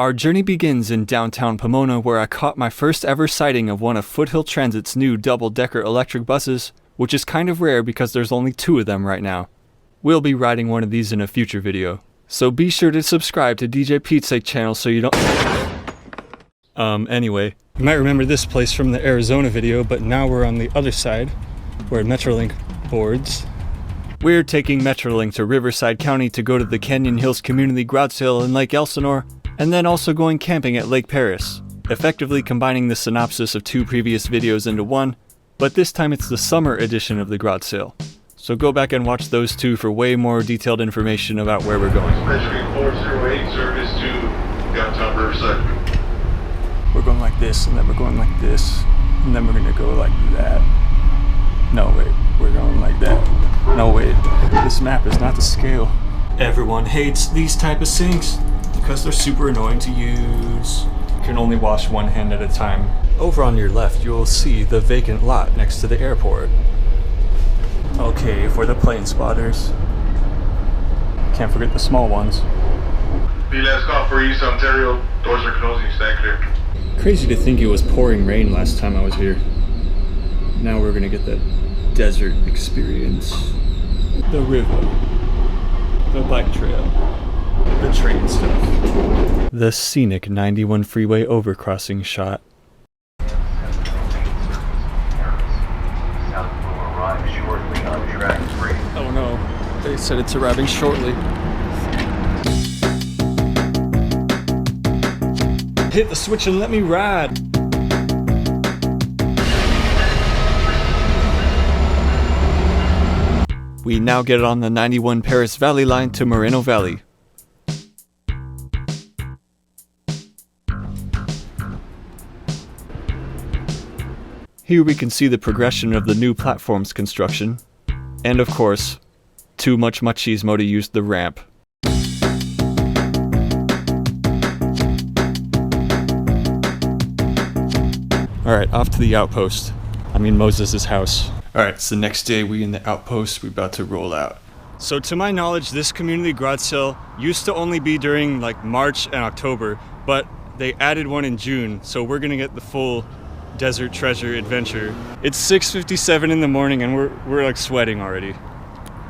Our journey begins in downtown Pomona, where I caught my first ever sighting of one of Foothill Transit's new double-decker electric buses, which is kind of rare because there's only 2 of them right now. We'll be riding one of these in a future video, so be sure to subscribe to DJ Petesake channel so you don't... Anyway, you might remember this place from the Arizona video, but now we're on the other side, where Metrolink boards. We're taking Metrolink to Riverside County to go to the Canyon Hills Community Garage Sale in Lake Elsinore, and then also going camping at Lake Perris, effectively combining the synopsis of 2 previous videos into one, but this time it's the summer edition of the garage sale. So go back and watch those 2 for way more detailed information about where we're going. Measuring 408, service to downtown Riverside. We're going like this, and then we're going like this, and then we're gonna go like that. No, wait, we're going like that. No, wait, this map is not to scale. Everyone hates these type of sinks because they're super annoying to use. You can only wash one hand at a time. Over on your left, you'll see the vacant lot next to the airport. Okay, for the plane spotters. Can't forget the small ones. The last call for East Ontario, doors are closing, stand clear. Crazy to think it was pouring rain last time I was here. Now we're gonna get that desert experience. The river, the bike trail, the train stuff. The scenic 91 freeway overcrossing shot. Oh no, they said it's arriving shortly. Hit the switch and let me ride. We now get on the 91 Perris Valley line to Moreno Valley. Here we can see the progression of the new platform's construction. And of course, too much machismo to use the ramp. Alright, off to the outpost. I mean Moses' house. Alright, it's the next day, we in the outpost, we're about to roll out. So to my knowledge, this community garage sale used to only be during like March and October, but they added one in June, so we're gonna get the full desert treasure adventure. It's 6:57 in the morning and we're like sweating already.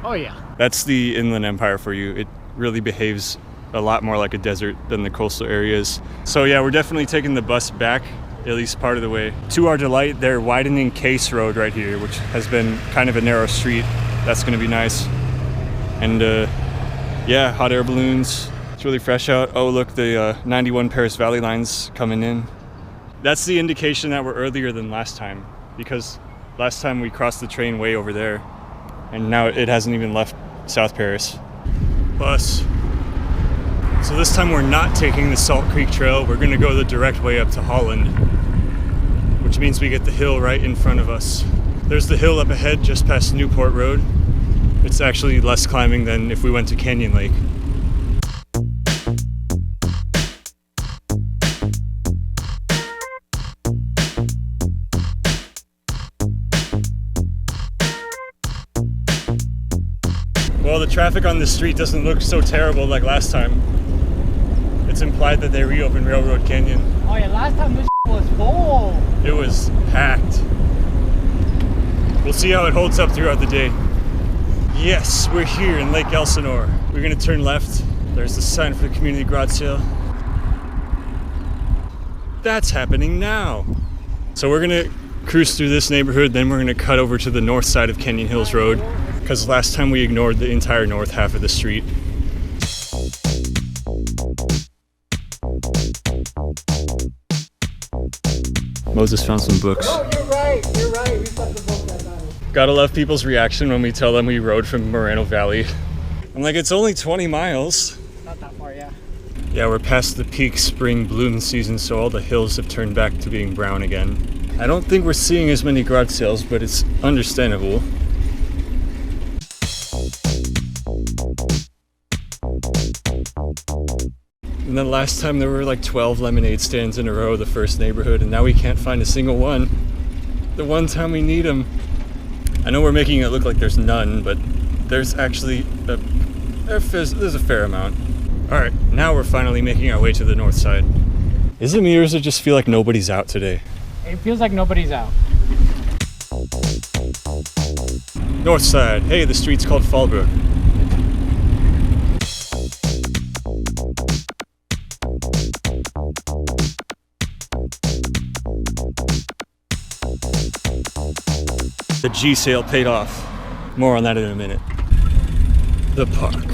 Oh yeah. That's the Inland Empire for you. It really behaves a lot more like a desert than the coastal areas. So yeah, we're definitely taking the bus back, at least part of the way. To our delight, they're widening Case Road right here, which has been kind of a narrow street. That's gonna be nice. And yeah, hot air balloons. It's really fresh out. Oh look, the 91 Perris Valley line's coming in. That's the indication that we're earlier than last time, because last time we crossed the train way over there, and now it hasn't even left South Perris. Bus. So this time we're not taking the Salt Creek Trail, we're gonna go the direct way up to Holland, which means we get the hill right in front of us. There's the hill up ahead just past Newport Road. It's actually less climbing than if we went to Canyon Lake. Well, the traffic on this street doesn't look so terrible like last time. It's implied that they reopened Railroad Canyon. Oh yeah, last time this was full. It was packed. We'll see how it holds up throughout the day. Yes, we're here in Lake Elsinore. We're gonna turn left. There's the sign for the community garage sale. That's happening now. So we're gonna cruise through this neighborhood, then we're gonna cut over to the north side of Canyon Hills Road, because last time we ignored the entire north half of the street. Moses found some books. Oh, you're right. We found the book that time. Gotta love people's reaction when we tell them we rode from Moreno Valley. I'm like, it's only 20 miles. Not that far, yeah. Yeah, we're past the peak spring bloom season, so all the hills have turned back to being brown again. I don't think we're seeing as many garage sales, but it's understandable. And then last time there were like 12 lemonade stands in a row, the first neighborhood, and now we can't find a single one. The one time we need them. I know we're making it look like there's none, but there's actually there's a fair amount. All right, now we're finally making our way to the north side. Is it me or does it just feel like nobody's out today? It feels like nobody's out. North side. Hey, the street's called Fallbrook. The G sale paid off. More on that in a minute. The park.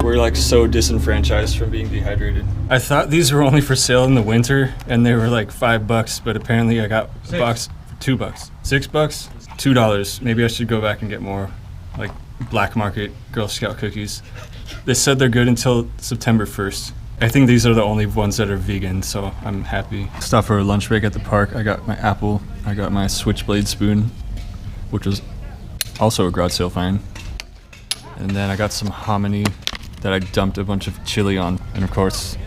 We're like so disenfranchised from being dehydrated. I thought these were only for sale in the winter and they were like $5, but apparently I got a box for $2. $6? $2. Maybe I should go back and get more, like black market Girl Scout cookies. They said they're good until September 1st. I think these are the only ones that are vegan, so I'm happy. Stopped for a lunch break at the park. I got my apple. I got my switchblade spoon, which was also a garage sale find. And then I got some hominy that I dumped a bunch of chili on. And of course,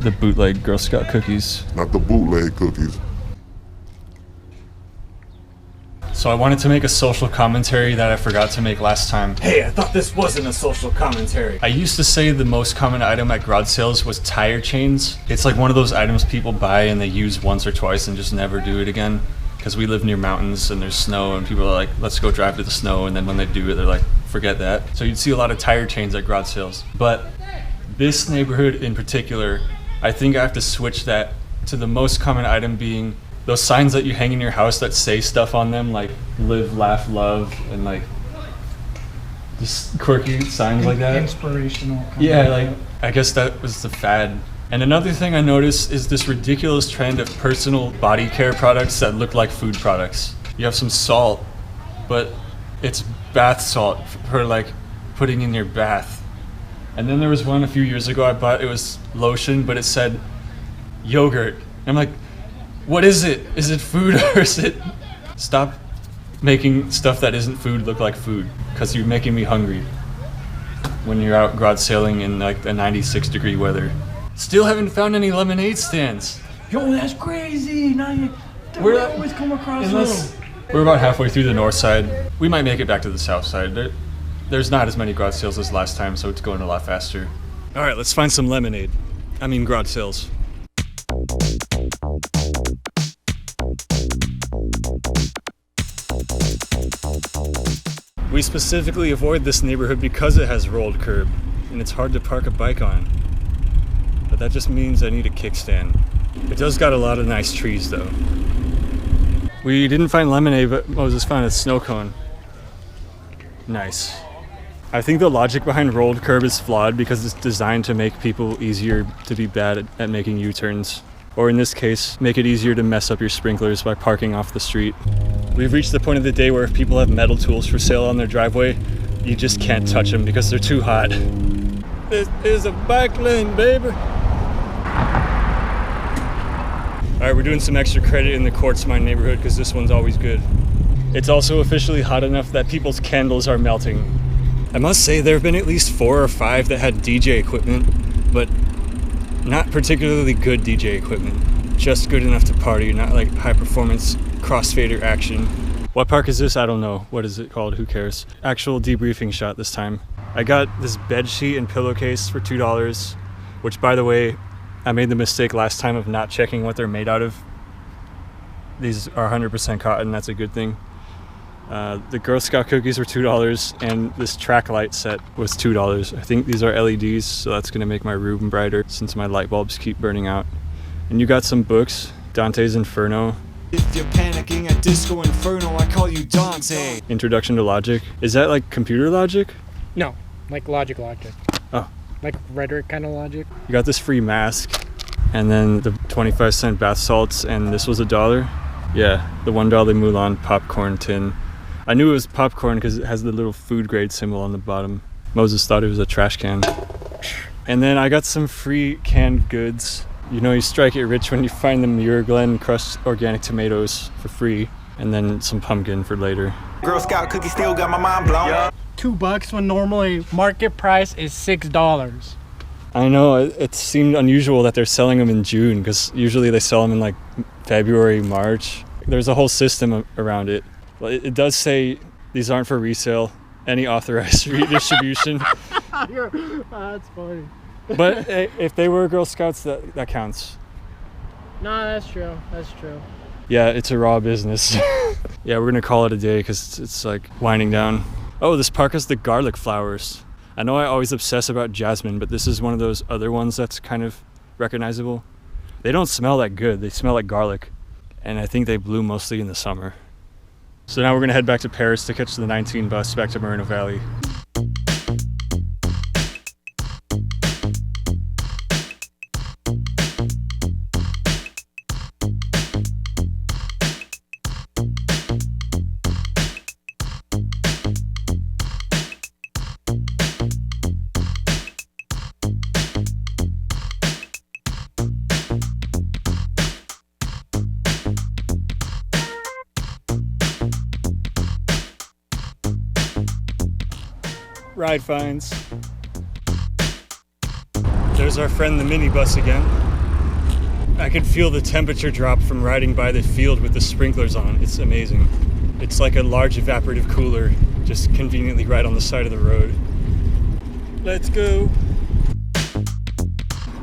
the bootleg Girl Scout cookies. Not the bootleg cookies. So I wanted to make a social commentary that I forgot to make last time. Hey, I thought this wasn't a social commentary. I used to say the most common item at garage sales was tire chains. It's like one of those items people buy and they use once or twice and just never do it again. Because we live near mountains and there's snow and people are like, let's go drive to the snow. And then when they do it, they're like, forget that. So you'd see a lot of tire chains at garage sales. But this neighborhood in particular, I think I have to switch that to the most common item being those signs that you hang in your house that say stuff on them like live, laugh, love, and like just quirky signs like that. Inspirational. Yeah, like I guess that was the fad. And another thing I noticed is this ridiculous trend of personal body care products that look like food products. You have some salt, but it's bath salt for like putting in your bath. And then there was one a few years ago I bought, it was lotion, but it said yogurt. And I'm like, what is it? Is it food or is it? Stop making stuff that isn't food look like food, because you're making me hungry when you're out garage sailing in like the 96-degree weather. Still haven't found any lemonade stands. Yo, that's crazy. Now you always come across those. We're about halfway through the north side. We might make it back to the south side. There's not as many garage sales as last time, so it's going a lot faster. All right, let's find some lemonade. I mean garage sales. We specifically avoid this neighborhood because it has rolled curb and it's hard to park a bike on. But that just means I need a kickstand. It does got a lot of nice trees though. We didn't find lemonade, but Moses found a snow cone. Nice. I think the logic behind rolled curb is flawed because it's designed to make people easier to be bad at making U-turns. Or in this case, make it easier to mess up your sprinklers by parking off the street. We've reached the point of the day where if people have metal tools for sale on their driveway, you just can't touch them because they're too hot. This is a bike lane, baby. All right, we're doing some extra credit in the Quartz mine neighborhood because this one's always good. It's also officially hot enough that people's candles are melting. I must say there have been at least 4 or 5 that had DJ equipment, but not particularly good DJ equipment. Just good enough to party, not like high performance crossfader action. What park is this? I don't know. What is it called? Who cares? Actual debriefing shot this time. I got this bed sheet and pillowcase for $2, which by the way, I made the mistake last time of not checking what they're made out of. These are 100% cotton, that's a good thing. The Girl Scout cookies were $2 and this track light set was $2. I think these are LEDs, so that's gonna make my room brighter since my light bulbs keep burning out. And you got some books, Dante's Inferno. If you're panicking at Disco Inferno, I call you Dante. Introduction to Logic. Is that like computer logic? No, like logic. Oh. Like rhetoric kind of logic. You got this free mask and then the 25-cent bath salts, and this was $1. Yeah, the $1 Mulan popcorn tin. I knew it was popcorn because it has the little food grade symbol on the bottom. Moses thought it was a trash can. And then I got some free canned goods. You know, you strike it rich when you find the Muir Glen crushed organic tomatoes for free, and then some pumpkin for later. Girl Scout cookie still got my mind blown. Yeah. $2 when normally market price is $6. I know, it seemed unusual that they're selling them in June because usually they sell them in like February, March. There's a whole system around it. Well, it does say these aren't for resale, any authorized redistribution. That's funny. But if they were Girl Scouts, that counts. Nah, that's true. That's true. Yeah, it's a raw business. Yeah, we're gonna call it a day because it's like winding down. Oh, this park has the garlic flowers. I know I always obsess about jasmine, but this is one of those other ones that's kind of recognizable. They don't smell that good. They smell like garlic. And I think they bloom mostly in the summer. So now we're gonna head back to Perris to catch the 19 bus back to Moreno Valley. Ride finds. There's our friend the minibus again. I can feel the temperature drop from riding by the field with the sprinklers on. It's amazing. It's like a large evaporative cooler just conveniently right on the side of the road. Let's go.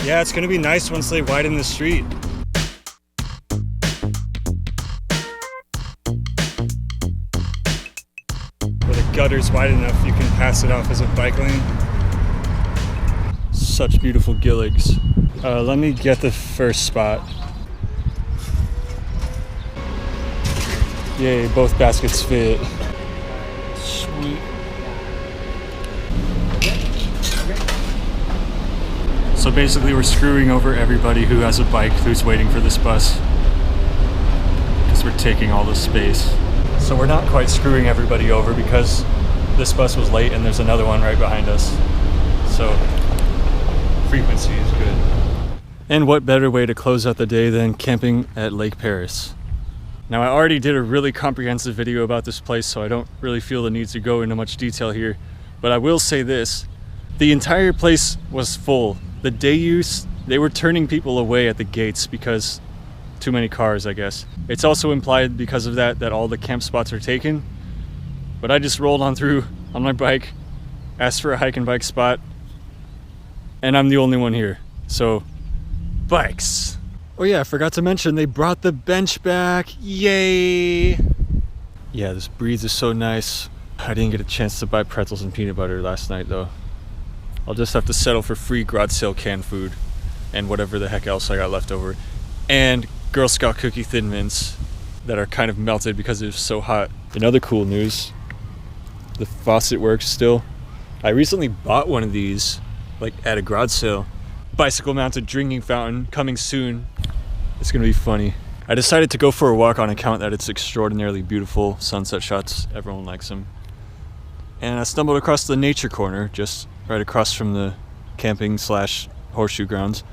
Yeah, it's gonna be nice once they widen the street. Gutter's wide enough you can pass it off as a bike lane. Such beautiful gilligs. Let me get the first spot. Yay, both baskets fit. Sweet. So basically we're screwing over everybody who has a bike who's waiting for this bus because we're taking all the space. So we're not quite screwing everybody over because this bus was late and there's another one right behind us. So frequency is good. And what better way to close out the day than camping at Lake Perris? Now I already did a really comprehensive video about this place, so I don't really feel the need to go into much detail here. But I will say this, the entire place was full. The day use, they were turning people away at the gates because too many cars, I guess. It's also implied because of that all the camp spots are taken. But I just rolled on through on my bike, asked for a hike and bike spot, and I'm the only one here. So, bikes. Oh yeah, I forgot to mention they brought the bench back. Yay! Yeah, this breeze is so nice. I didn't get a chance to buy pretzels and peanut butter last night though. I'll just have to settle for free garage sale canned food and whatever the heck else I got left over. And Girl Scout cookie Thin Mints that are kind of melted because it was so hot. In other cool news, the faucet works still. I recently bought one of these, like at a garage sale. Bicycle mounted drinking fountain coming soon. It's gonna be funny. I decided to go for a walk on account that it's extraordinarily beautiful sunset shots. Everyone likes them. And I stumbled across the nature corner just right across from the camping / horseshoe grounds.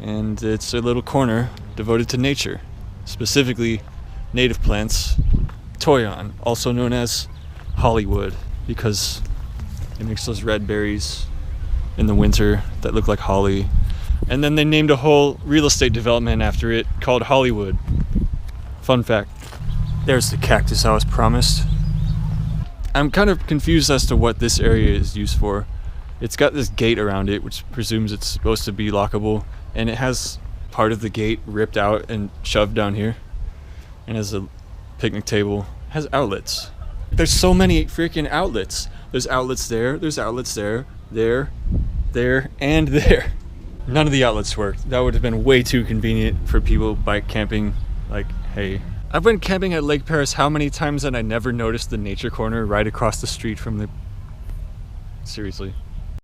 And it's a little corner devoted to nature, specifically native plants, toyon, also known as Hollywood, because it makes those red berries in the winter that look like holly. And then they named a whole real estate development after it called Hollywood. Fun fact. There's the cactus I was promised. I'm kind of confused as to what this area is used for. It's got this gate around it, which presumes it's supposed to be lockable, and it has part of the gate ripped out and shoved down here, and has a picnic table. It has outlets. There's so many freaking outlets. There's outlets there, there's outlets there, there, and there. None of the outlets worked. That would have been way too convenient for people bike camping. Like, hey, I've been camping at Lake Perris how many times and I never noticed the nature corner right across the street from the... Seriously.